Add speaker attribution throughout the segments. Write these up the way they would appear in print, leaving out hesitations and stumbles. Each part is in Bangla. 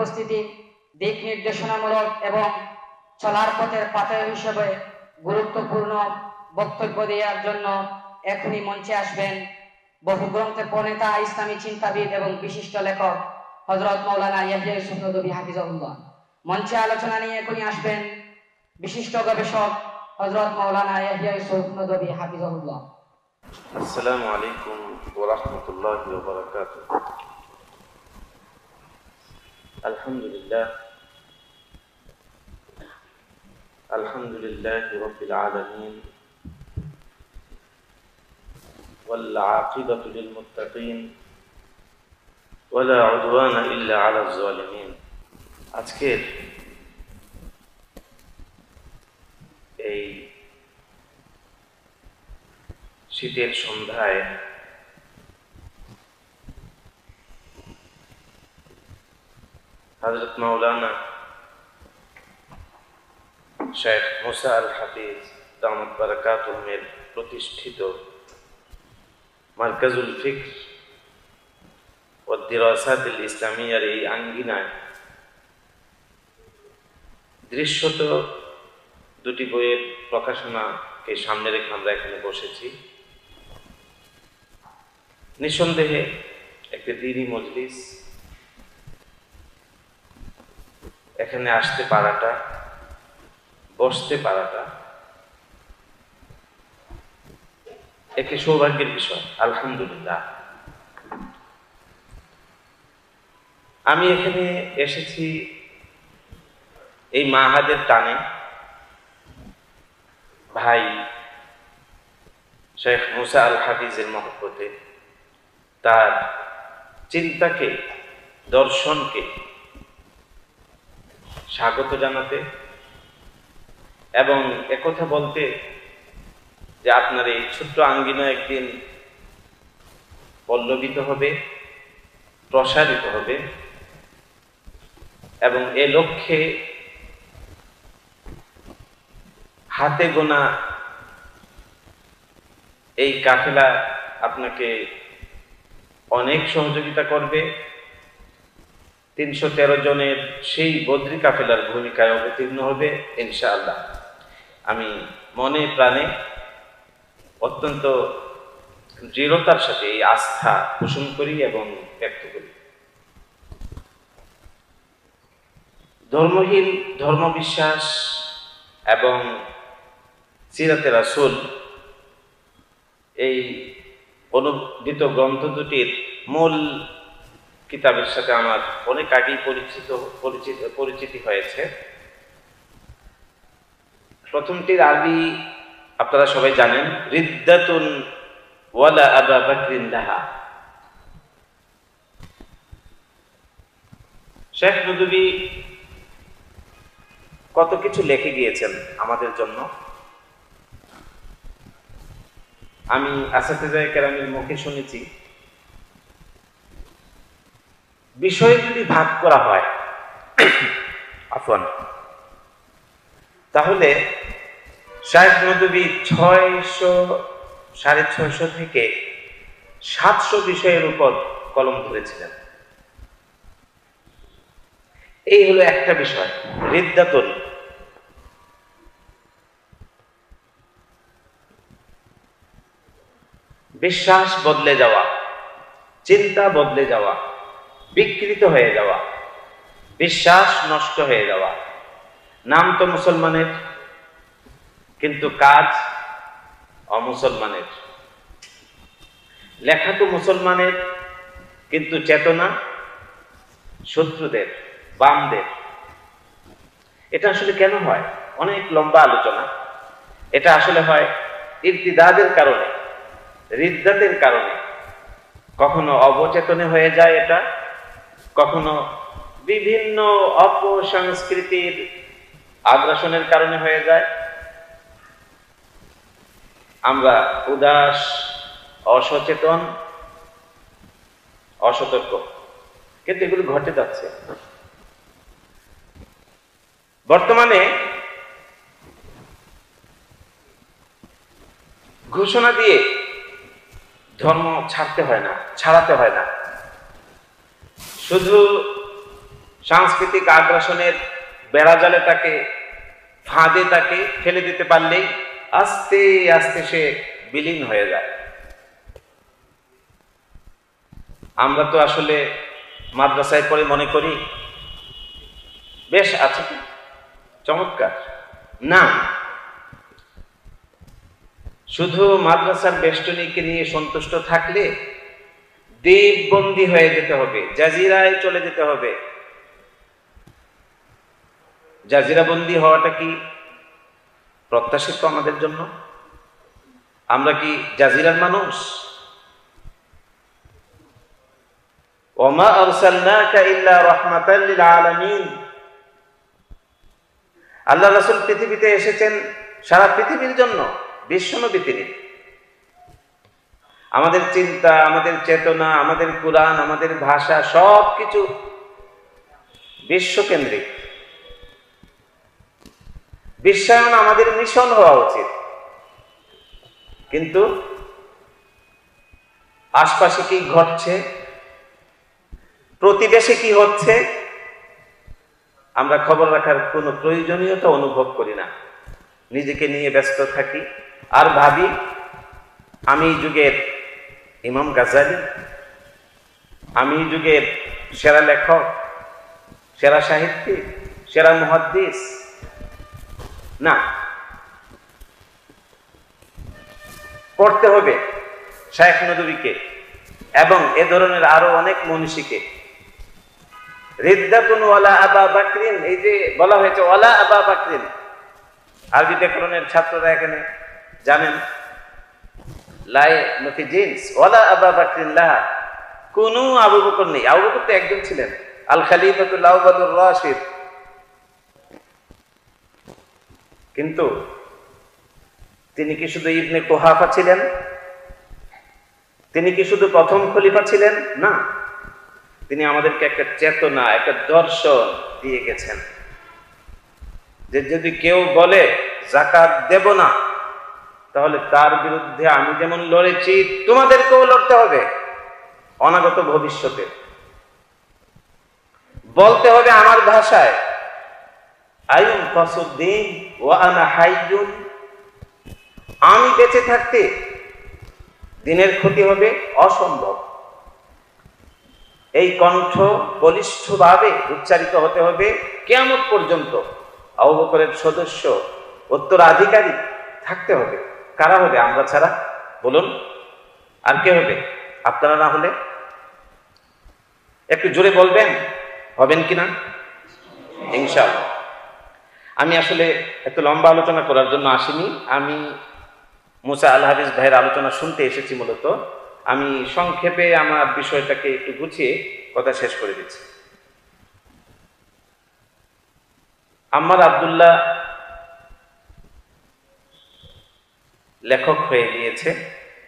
Speaker 1: উপস্থিতি দিক নির্দেশনামূলক এবং চলার পথের পাথেয় হিসেবে গুরুত্বপূর্ণ বক্তব্য দেওয়ার জন্য এখনই মঞ্চে আসবেন বহু গ্রন্থে প্রণেতা, ইসলামী চিন্তাবিদ এবং বিশিষ্ট লেখক হযরত মাওলানা ইয়াহিয়া ইউসুফ নদভী হাফিজাহুল্লাহ। মঞ্চে আলোচনা নিয়ে এখনই আসবেন বিশিষ্ট গবেষক হযরত মাওলানা ইয়াহিয়া ইউসুফ নদভী হাফিজাহুল্লাহ।
Speaker 2: আসসালামু আলাইকুম ওয়া রাহমাতুল্লাহি ওয়া বারাকাতুহু। আলহামদুলিল্লাহি রাব্বিল আলামিন ওয়াল আকিবাতু লিল মুত্তাকিন ওয়া লা উদওয়ানা ইল্লা আলাজ জালিমিন। আজকের এই শীতের সন্ধ্যায় হযরত মাওলানা শেখ মুসা আল হাফিজ দামাত বারাকাতুহুমের প্রতিষ্ঠিত মারকাজুল ফিকর ওয়া দিরাসাতিল ইসলামিয়ার এই আঙ্গিনায় দৃশ্যত দুটি বইয়ের প্রকাশনাকে সামনে রেখে আমরা এখানে বসেছি। নিঃসন্দেহে একটি দ্বীনি মজলিস, এখানে আসতে পারাটা, বসতে পারাটা একটি সৌভাগ্যের বিষয়। আলহামদুলিল্লাহ। আমি এখানে এসেছি এই মাহাদের টানে, ভাই শেখ মুসা আল হাফিজের মহব্বতে, তার চিন্তাকে, দর্শনকে স্বাগত জানাতে এবং একথা বলতে যে আপনার এই ছোট্ট আঙ্গিনা একদিন পল্লবিত হবে, প্রসারিত হবে এবং এ লক্ষ্যে হাতে গোনা এই কাফেলা আপনাকে অনেক সহযোগিতা করবে। 313 জনের সেই বদরি কাফেলার ভূমিকায় অবতীর্ণ হবে ইনশাআল্লাহ। আমি মনে প্রাণে অত্যন্ত দৃঢ়তার সাথে এই আস্থা পোষণ করি এবং ব্যক্ত করি। ধর্মহীন, ধর্মবিশ্বাস এবং সিরাতে রাসূল এই অনুদিত গ্রন্থ দুটির মূল কিতাবের সাথে আমার অনেক আগেই পরিচিতি হয়েছে। প্রথমটির আরবি আপনারা সবাই জানেন, রিদ্দাতুন ওয়ালা আবা বকরিন লাহা। শেখ নদভী কত কিছু লিখে গিয়েছেন আমাদের জন্য। আমি আসাতিজায়ে কেরামের মুখে শুনেছি, বিষয় যদি ভাগ করা হয় তাহলে শেখ নদভী 600-650 থেকে 700 বিষয়ের উপর কলম ধরেছিলেন। এই হলো একটা বিষয়, রিদ্দাতুন। বিশ্বাস বদলে যাওয়া, চিন্তা বদলে যাওয়া, বিকৃত হয়ে যাওয়া, বিশ্বাস নষ্ট হয়ে যাওয়া। নাম তো মুসলমানের, কিন্তু কাজ অমুসলমানের। লেখা তো মুসলমানের, কিন্তু চেতনা শত্রুদের, বামদের। এটা আসলে কেন হয়? অনেক লম্বা আলোচনা। এটা আসলে হয় ইরতিদাদের কারণে, রিদ্দাতের কারণে। কখনো অবচেতনে হয়ে যায় এটা, কখনো বিভিন্ন অপসংস্কৃতির আগ্রাসনের কারণে হয়ে যায়। আমরা উদাস, অসচেতন, অসতর্ক, কিন্তু এগুলো ঘটে যাচ্ছে। বর্তমানে ঘোষণা দিয়ে ধর্ম ছাড়তে হয় না, ছাড়াতে হয় না। শুধু সাংস্কৃতিক আগ্রাসনের বেড়াজালে তাকে, ফাঁদে তাকে ফেলে দিতে পারলেই আস্তে আস্তে সে বিলীন হয়ে যায়। আমরা তো আসলে মাদ্রাসায় পড়ে মনে করি বেশ আছে চমৎকার, না, শুধু মাদ্রাসার বেষ্টনীকে নিয়ে সন্তুষ্ট থাকলে দ্বীপবন্দী হয়ে যেতে হবে, জাজিরায় চলে যেতে হবে। জাজিরাবন্দী হওয়াটা কি প্রত্যাশিত আমাদের জন্য? আমরা কি জাজিরার মানুষ? ওমা আরসালনাকা ইল্লা রাহমাতাল লিল আলামিন। আল্লাহ রাসূল পৃথিবীতে এসেছেন সারা পৃথিবীর জন্য, বিশ্বনবী তিনি। আমাদের চিন্তা, আমাদের চেতনা, আমাদের কুরআন, আমাদের ভাষা সবকিছু বিশ্বকেন্দ্রিক। বিশ্বায়ন আমাদের মিশন হওয়া উচিত, কিন্তু আশপাশে কি ঘটছে, প্রতিবেশে কি হচ্ছে, আমরা খবর রাখার কোনো প্রয়োজনীয়তা অনুভব করি না। নিজেকে নিয়ে ব্যস্ত থাকি আর ভাবি আমি যুগের ইমাম গাজ্জালী, আমি যুগের সেরা লেখক, সেরা সাহিত্যিক, সেরা মুহাদ্দিস। না, পড়তে হবে শায়খ নদভীকে এবং এ ধরনের আরো অনেক মনীষীকে। রিদ্দাতুন ওয়ালা আবা বাকরিন, এই যে বলা হয়েছে ওয়ালা আবা বাকরিন, আরবি ব্যাকরণের ছাত্ররা এখানে জানেন, লাই নফি জিন্স ওয়ালা আবা বাকরিন লাহা, কোনো আবু বকর নেই। আবু বকর তো একজন ছিলেন, আল খলিফাতুল আউয়ালুর রাশিদ, কিন্তু তিনি কি শুধু ইবনে কুহাফা ছিলেন? তিনি কি শুধু প্রথম খলিফা ছিলেন? না, তিনি আমাদেরকে একটা চেতনা, একটা দর্শন দিয়ে গেছেন যে যদি কেউ বলে যাকাত দেব না, তাহলে তার বিরুদ্ধে আমি যেমন লড়েছি তোমাদেরকেও লড়তে হবে। অনাগত ভবিষ্যতে বলতে হবে আমার ভাষায়, আইয়ুম ফাসুদ্দিন ওয়া আনা হাইয়ুন, আমি বেঁচে থাকতে দিনের ক্ষতি হবে অসম্ভব। এই কণ্ঠ বলিষ্ঠভাবে উচ্চারিত হতে হবে কিয়ামত পর্যন্ত। আবু বকরের সদস্য, উত্তরাধিকারী থাকতে হবে। কারা হবে আমরা ছাড়া? বলুন, আর কে হবে? আপনারা না হলে? একটু জোরে বলবেন, হবেন কিনা? ইনশাআল্লাহ। আমি আসলে এত লম্বা আলোচনা করার জন্য আসিনি, আমি মুসা আল হাফিজ ভাইয়ের আলোচনা শুনতে এসেছি মূলত। আমি সংক্ষেপে আমার বিষয়টাকে একটু গুছিয়ে কথা শেষ করে দিচ্ছি। আম্মার আব্দুল্লাহ লেখক হয়ে গিয়েছে,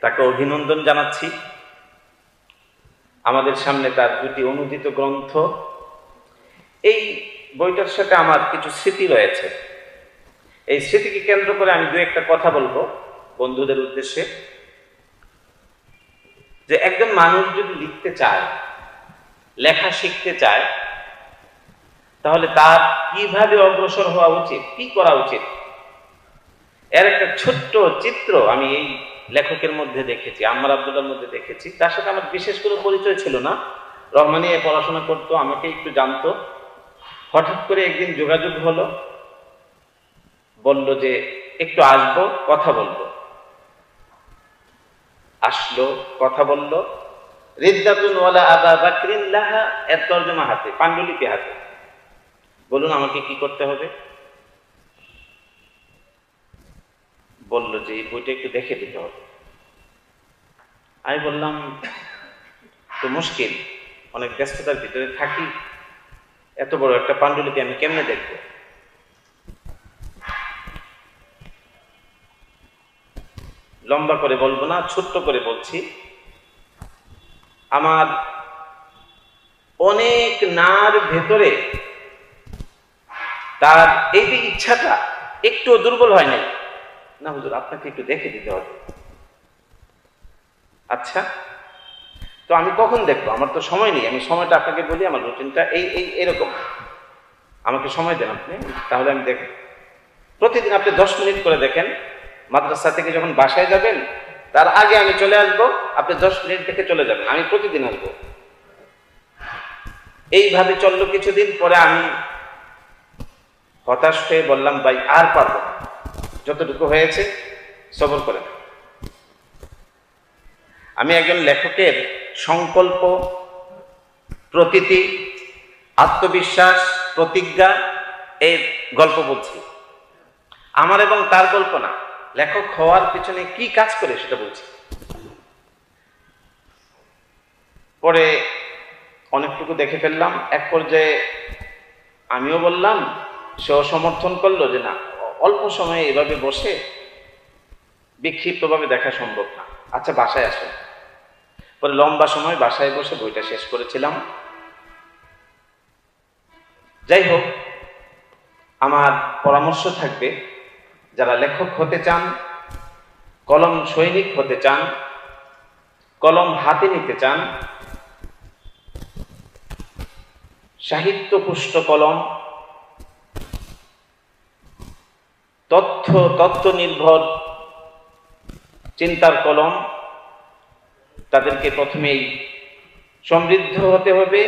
Speaker 2: তাকে অভিনন্দন জানাচ্ছি। আমাদের সামনে তার দুটি অনুদিত গ্রন্থ। এই বইটার সাথে আমার কিছু স্মৃতি রয়েছে। এই স্মৃতিকে কেন্দ্র করে আমি দু একটা কথা বলবো বন্ধুদের উদ্দেশ্যে। যে একজন মানুষ যদি লিখতে চায়, লেখা শিখতে চায়, তাহলে তার কিভাবে অগ্রসর হওয়া উচিত, কি করা উচিত, এর একটা ছোট্ট চিত্র আমি এই লেখকের মধ্যে দেখেছি, আম্মার আব্দুল্লাহর মধ্যে দেখেছি। তার সাথে আমার বিশেষ কোনো পরিচয় ছিল না, রহমানিয়ায় পড়াশোনা করতো, আমাকে একটু জানতো। হঠাৎ করে একদিন যোগাযোগ হলো, বলল যে একটু আসবো, কথা বলবো। আসলো, কথা বলল। রিদ্দাতুন ওয়ালা আবা বাকরিন লাহা এর তরজমা হাতে, পাণ্ডুলিপি হাতে। বলুন আমাকে কি করতে হবে? বলল যে এই বইটা একটু দেখে দিতে হবে। আমি বললাম তো মুশকিল, অনেক ব্যস্ততার ভিতরে থাকি, এত বড় একটা পাণ্ডুলিপি আমি কেমনে দেখব? লম্বা করে বলবো না, ছোট্ট করে বলছি। আমার অনেক নার ভেতরে তার এই যে ইচ্ছাটা একটু দুর্বল হয় নাই। না হুজুর, আপনাকে একটু দেখে দিতে হবে। আচ্ছা, তো আমি কখন দেখবো? আমার তো সময় নেই। আমি সময়টা আপনাকে বলি, আমার রুটিনটা এরকম। আমাকে সময় দেন আপনি, তাহলে আমি দেখব। প্রতিদিন আপনি 10 মিনিট করে দেখেন। মাদ্রাসা থেকে যখন বাসায় যাবেন তার আগে আমি চলে আসবো, আপনি 10 মিনিট থেকে চলে যাবেন, আমি প্রতিদিন আসবো। এইভাবে চললো কিছুদিন, পরে আমি হতাশ হয়ে বললাম, ভাই আর পারবো না, যতটুকু হয়েছে সবর করেন। আমি একজন লেখকের সংকল্প, প্রতীতি, আত্মবিশ্বাস, প্রতিজ্ঞা এর গল্প বলছি। আমার এবং তার গল্প না, লেখক হওয়ার পিছনে কি কাজ করে সেটা বলছি। পরে অনেকটুকু দেখে ফেললাম, এক পর্যায়ে আমিও বললাম, সেও সমর্থন করলো যে না, অল্প সময়ে এভাবে বসে বিক্ষিপ্তভাবে দেখা সম্ভব না, আচ্ছা বাসায় আসো। পরে লম্বা সময় বাসায় বসে বইটা শেষ করেছিলাম। যাই হোক, আমার পরামর্শ থাকবে, যারা লেখক হতে চান, কলম সৈনিক হতে চান, কলম হাতে নিতে চান, সাহিত্য পুষ্ট কলম, তথ্য নির্ভর চিন্তার কলম, তাদেরকে প্রথমেই সমৃদ্ধ হতে হবে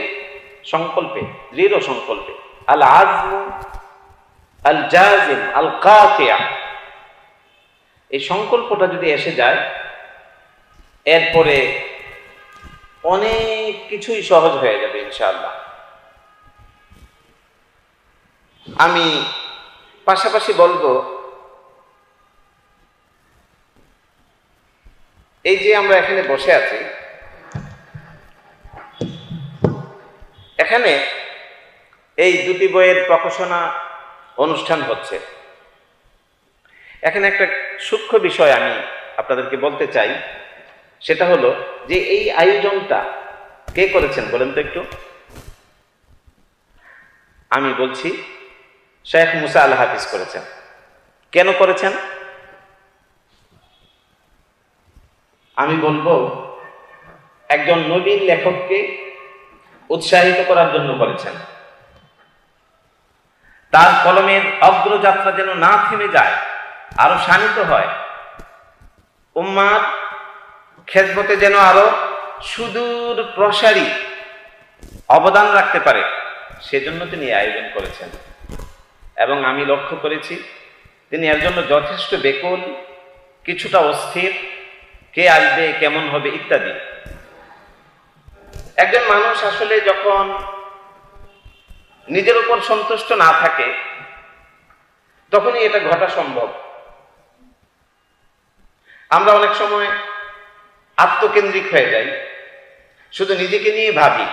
Speaker 2: সংকল্পে, দৃঢ় সংকল্পে। আল আজম আল জাজিম আল কাতিয়া, এই সংকল্পটা যদি এসে যায়, এরপরে অনেক কিছুই সহজ হয়ে যাবে ইনশাআল্লাহ। আমি পাশাপাশি বলবো, এই যে আমরা এখানে বসে আছি, এখানে এই দুটি বইয়ের প্রকাশনা অনুষ্ঠান হচ্ছে। এখানে একটা সূক্ষ্ম বিষয় আমি আপনাদেরকে বলতে চাই, সেটা হলো যে এই আয়োজনটা কে করেছেন বলেন তো একটু? আমি বলছি, শেখ মুসা আল হাফিজ করেছেন। কেন করেছেন? আমি বলবো, একজন নবীন লেখককে উৎসাহিত করার জন্য করেছেন। তার কলমের অগ্রযাত্রা যেন না থেমে যায়, আরো শানিত হয়, উম্মার খেদমতে যেন আরো সুদূর প্রসারী অবদান রাখতে পারে, সেজন্য তিনি আয়োজন করেছেন। এবং আমি লক্ষ্য করেছি তিনি এর জন্য যথেষ্ট বেকুল, কিছুটা অস্থির, কে আসবে, কেমন হবে ইত্যাদি। একজন মানুষ আসলে যখন নিজের উপর সন্তুষ্ট না থাকে, তখনই এটা ঘটা সম্ভব। আমরা অনেক সময় আত্মকেন্দ্রিক হয়ে যাই, শুধু নিজেকে নিয়ে ভাবি।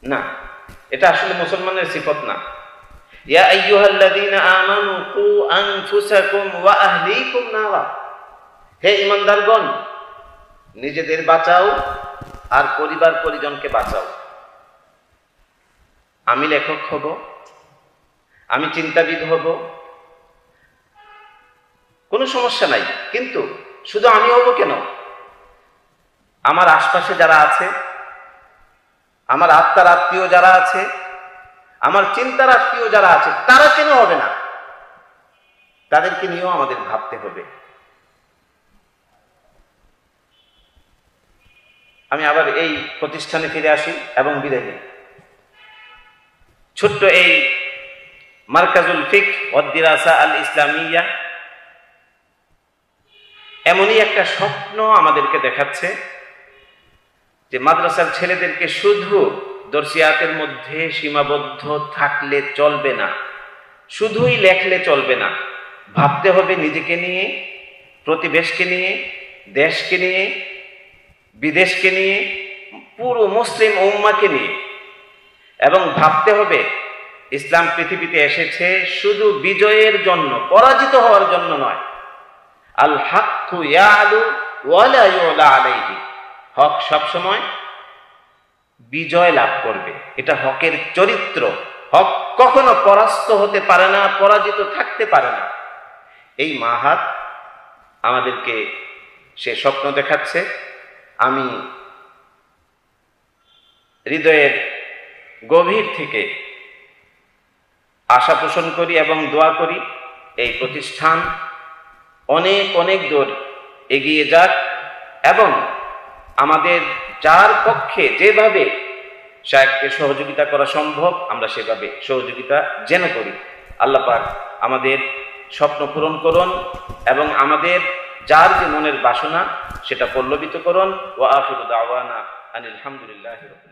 Speaker 2: না, এটা আসলে মুসলমানের সিফত না। ইয়া আইয়ুহাল্লাযীনা আমানু কু আনফুসাকুম ওয়া আহলিকুম নারা, হে ঈমানদারগণ, নিজেদের বাঁচাও আর পরিবার পরিজনকে বাঁচাও। আমি লেখক হব, আমি চিন্তাবিদ হব, কোনো সমস্যা নাই, কিন্তু শুধু আমি হব কেন? আমার আশপাশে যারা আছে, আমার আত্মার আত্মীয় যারা আছে, আমার চিন্তার আত্মীয় যারা আছে, তারা কেন হবে না? তাদেরকে নিয়েও আমাদের ভাবতে হবে। আমি আবার এই প্রতিষ্ঠানে ফিরে আসি এবং বিদায় নিই। ছোট্ট এই মারকাজুল ফিকহ ওয়াদ দিরাসা আল ইসলামিয়া এমনই একটা স্বপ্ন আমাদেরকে দেখাচ্ছে যে মাদ্রাসার ছেলেদেরকে শুধু দর্শিয়াতের মধ্যে সীমাবদ্ধ থাকলে চলবে না, শুধুই লেখলে চলবে না, ভাবতে হবে নিজেকে নিয়ে, প্রতিবেশকে নিয়ে, দেশকে নিয়ে, বিদেশকে নিয়ে, পুরো মুসলিম উম্মাহকে নিয়ে। এবং ভাবতে হবে ইসলাম পৃথিবীতে এসেছে শুধু বিজয়ের জন্য, পরাজিত হওয়ার জন্য নয়। আল হাক্কু ইয়ালু ওয়া লা ইউলা আলাইহি, হক সবসময় বিজয় লাভ করবে, এটা হকের চরিত্র। হক কখনো পরাস্ত হতে পারে না, পরাজিত থাকতে পারে না। এই মাহাত আমাদেরকে সে স্বপ্ন দেখাচ্ছে। আমি হৃদয়ের গভীর থেকে আশা পোষণ করি এবং দোয়া করি এই প্রতিষ্ঠান অনেক অনেক দূর এগিয়ে যাক এবং আমাদের যার পক্ষে যেভাবে শায়েখকে সহযোগিতা করা সম্ভব আমরা সেভাবে সহযোগিতা যেন করি। আল্লাহ পাক আমাদের স্বপ্ন পূরণ করুন এবং আমাদের যার যে মনের বাসনা সেটা পল্লবিত করুন। ওয়া আখিরু দাওয়ানা আনিল হামদুলিল্লাহি রাব্বিল আলামিন।